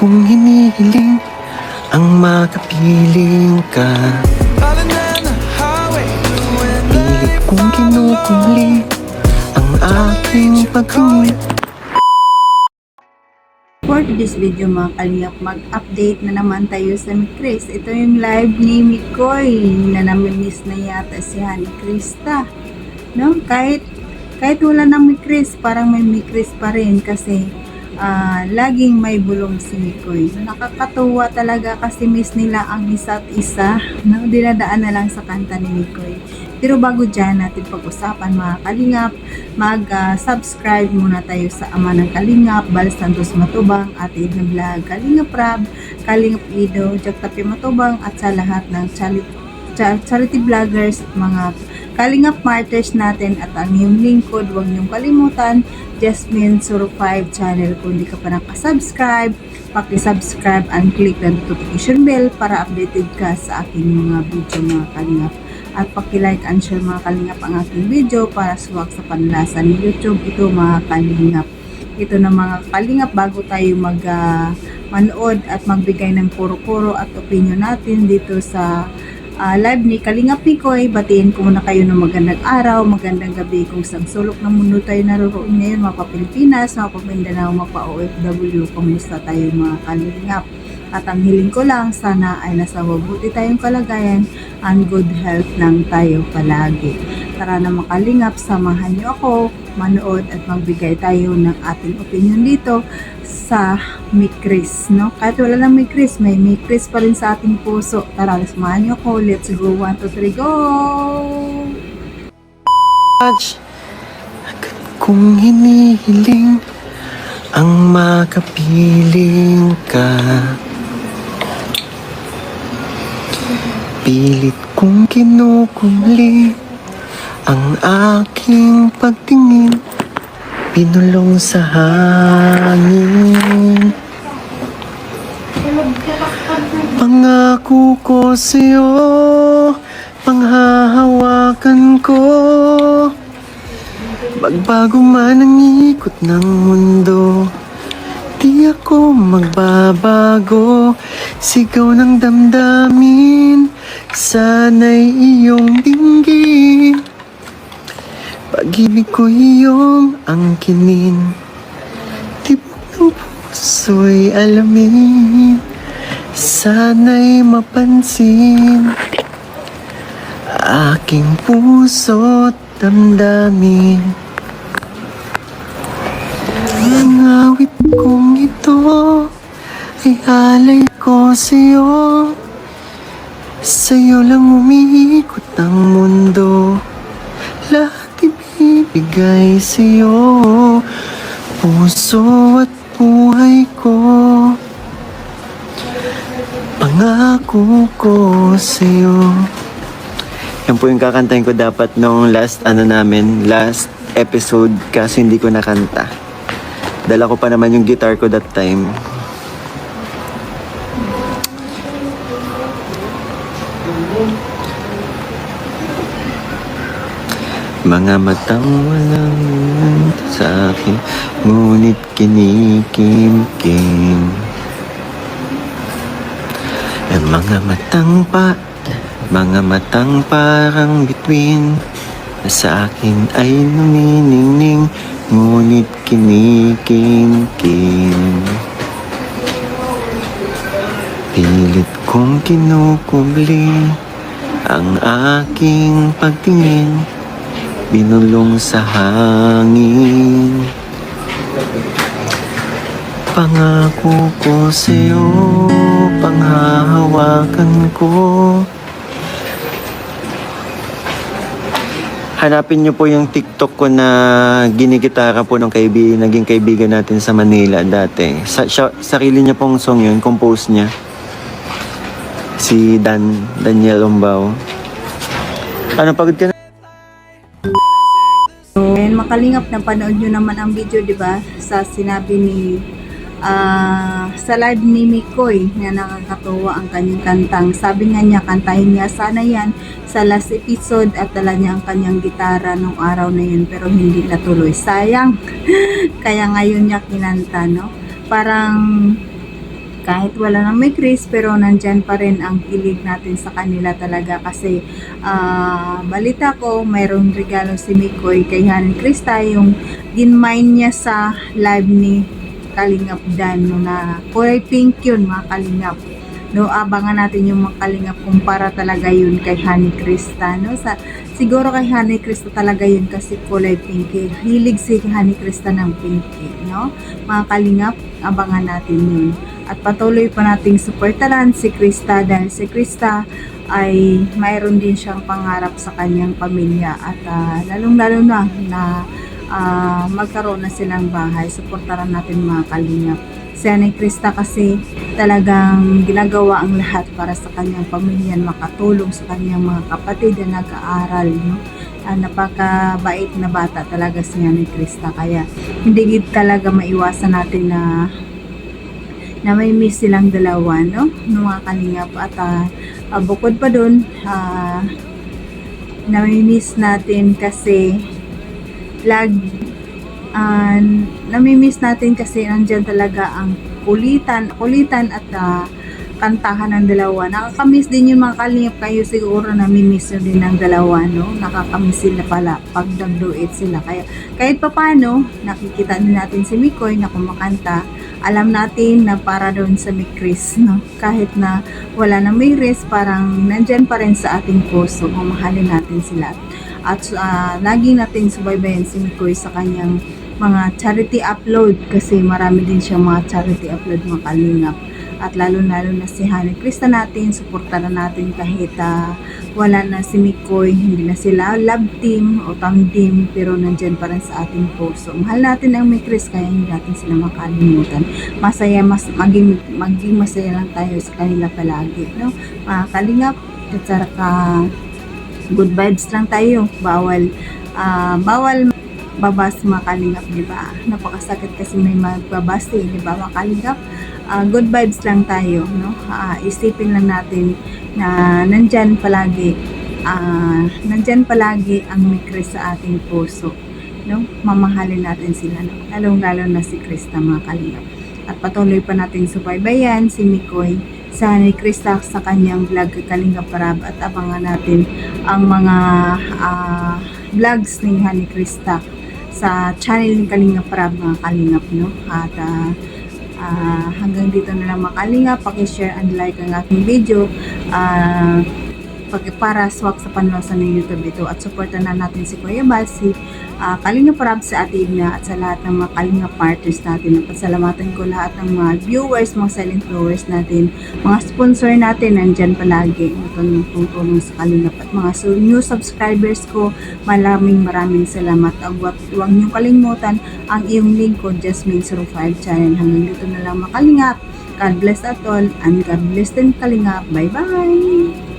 kong hinihiling ang makapiling ka. Pilit kong kinukubli ang aking pagtingin. For today's video mga kalingap, mag-update na naman tayo sa Mikris. Ito yung live ni Mikoy na namimiss na yata si Honey Krista. No? Kahit wala ng Mikris, parang may Mikris pa rin kasi laging may bulong si Mikoy. Nakakatuwa talaga kasi miss nila ang isa't isa. No? Dinadaan na lang sa kanta ni Mikoy. Pero bago dyan natin pag-usapan mga kalingap, mag-subscribe muna tayo sa Ama ng Kalingap, Bal Santos Matubang, Ate Edna Vlog, Kalingap Rab, Kalingap Ido, Jack Tapi Matubang, at sa lahat ng charity vloggers, mga Kalingap Martyrs natin at ang iyong lingkod. Huwag niyong kalimutan, Jasmine Suro 5 channel. Kung hindi ka pa nakasubscribe, paki-subscribe and click the notification bell para updated ka sa aking mga video mga Kalingap. At paki-like and share mga Kalingap ang aking video para suwag sa panlasa ni YouTube. Ito mga Kalingap. Ito na mga Kalingap, bago tayo manood at magbigay ng puro-puro at opinion natin dito sa live ni Kalingap Mikoy, batiin ko muna kayo ng magandang araw, magandang gabi kung sang sulok ng mundo tayo naroon ngayon, mga pa-Pilipinas, mga pa-Mindanao, mga pa-OFW, kumusta tayo mga Kalingap. At ang hiling ko lang, sana ay nasa mabuti tayong kalagayan and good health lang tayo palagi. Tara na mga Kalingap, samahan niyo ako manood at magbigay tayo ng ating opinion dito sa Mikris, no? Kahit wala lang Mikris, may Mikris pa rin sa ating puso. Tara, samahan niyo ako. Let's go. 1, 2, 3, go! Agad kong hinihiling ang makapiling ka. Pilit kong kinukubli ang aking pagtingin, pinulong sa hangin. Pangako ko sa'yo, panghahawakan ko, magbago man ang ikot ng mundo, di ako magbabago. Sigaw ng damdamin, sana'y iyong dinggin, pag-ibig ko iyong angkinin, tibok ng puso'y alamin, sana'y mapansin, aking puso't damdamin. Ang awit kong ito ay alay ko sa'yo, sa'yo lang umiikot ang mundo, lahat ibibigay sa'yo, puso at buhay ko, pangako ko sa'yo. Yan po yung kakantahin ko dapat nung last episode, kasi hindi ko nakanta. Dala ko pa naman yung guitar ko that time. Mga matang walang sa akin, ngunit kinikimkim. Mga matang parang bituin, na sa akin ay numiningning, ngunit kinikimkim. Pilit kong kinukubli ang aking pagtingin, binulong sa hangin. Pangako ko sa'yo, panghahawakan ko. Hanapin niyo po yung TikTok ko na ginigitara po ng naging kaibigan natin sa Manila dati. Sarili niya pong song yun, compose niya. Si Daniel Umbao. Ano, pagod ka na? And makalingap, na panood nyo naman ang video, di ba? Sa sinabi ni sa live ni Mikoy na nakakatuwa ang kanyang kantang. Sabi nga niya, kantahin niya sana yan sa last episode at dala niya ang kanyang gitara nung araw na yun, pero hindi natuloy. Sayang. Kaya ngayon niya kinanta, no? Parang kahit wala nang may Chris, pero nandyan pa rin ang kilig natin sa kanila talaga kasi balita ko mayroong regalo si Mikoy kay Honey Krista, yung ginmine niya sa live ni Kalingap Dan, no, na kulay pink yun mga Kalingap. No, abangan natin yung mga Kalingap kung para talaga yun kay Honey Krista, no. Siguro kay Honey Krista talaga yun kasi kulay pinky. Hilig si Honey Krista ng pinky, no. Mga Kalingap, abangan natin yun. At patuloy pa nating suportahan si Krista dahil si Krista ay mayroon din siyang pangarap sa kanyang pamilya at lalong-lalo na magkaroon na silang bahay. Suportahan natin mga Kalingap. Si Honey Krista kasi talagang ginagawa ang lahat para sa kanyang pamilya, makatulong sa kanyang mga kapatid na nag-aaral, no? Napakabait na bata talaga si Honey Krista, kaya hindi talaga maiwasan natin na may miss silang dalawa, no? Mga Kalingap. At bukod pa dun, nami-miss natin kasi nami-miss natin kasi nandyan talaga ang kulitan at kantahan ng dalawa. Nakakamiss din yung mga Kalingap, kayo siguro nami-miss nyo din ng dalawa, no? Nakakamiss sila pala pag nag-duet sila. Kaya kahit papano, nakikita din natin si Mikoy na kumakanta. Alam natin na para doon sa may Chris, no? Kahit na wala na may Chris, parang nandyan pa rin sa ating puso. Mamahalin natin sila. At lagi natin subaybayan si Mikoy sa kanyang mga charity upload kasi marami din siyang mga charity upload mga Kalingap. At lalo-lalo na si Honey Krista natin, suportahan natin kahit wala na si Mikoy, hindi na sila love team o tam team, pero nandyan pa rin sa ating puso. Mahal natin ang may Chris, kaya hindi natin sila makalimutan. Maging masaya lang tayo sa kanila palagi, no? Mga Kalingap, at saraka good vibes lang tayo. Bawal babas mga Kalingap, di ba? Napakasakit kasi may magbabas di ba mga Kalingap? Good vibes lang tayo, no? Isipin lang natin na nandyan palagi ang may Chris sa ating puso, no? Mamahalin natin sila, no? Lalong-lalo na si Krista mga Kalingap. At patuloy pa natin subaybayan si Mikoy sa Honey Krista sa kanyang vlog Kalingap Rab, at abangan natin ang mga vlogs ni Honey Krista sa channel ni Kalingap Rab mga Kalingap, no? At hanggang dito na lang mga Kalingap, paki-share and like ang aking video para swak sa panloosan ng YouTube ito, at supportan na natin si Kuya Bal, si Kalingap Rab, sa Ate Igna, at sa lahat ng mga Kalingap partners natin. At pasalamatan ko lahat ng mga viewers, mga silent viewers natin, mga sponsor natin, nandyan palagi tutulong sa Kalingap, at mga new subscribers ko, maraming salamat. Huwag niyong kalimutan ang iyong lingkod, Jasmine05 channel. Hanggang dito na lang mga Kalingap. God bless at all, and God bless din Kalingap. Bye bye!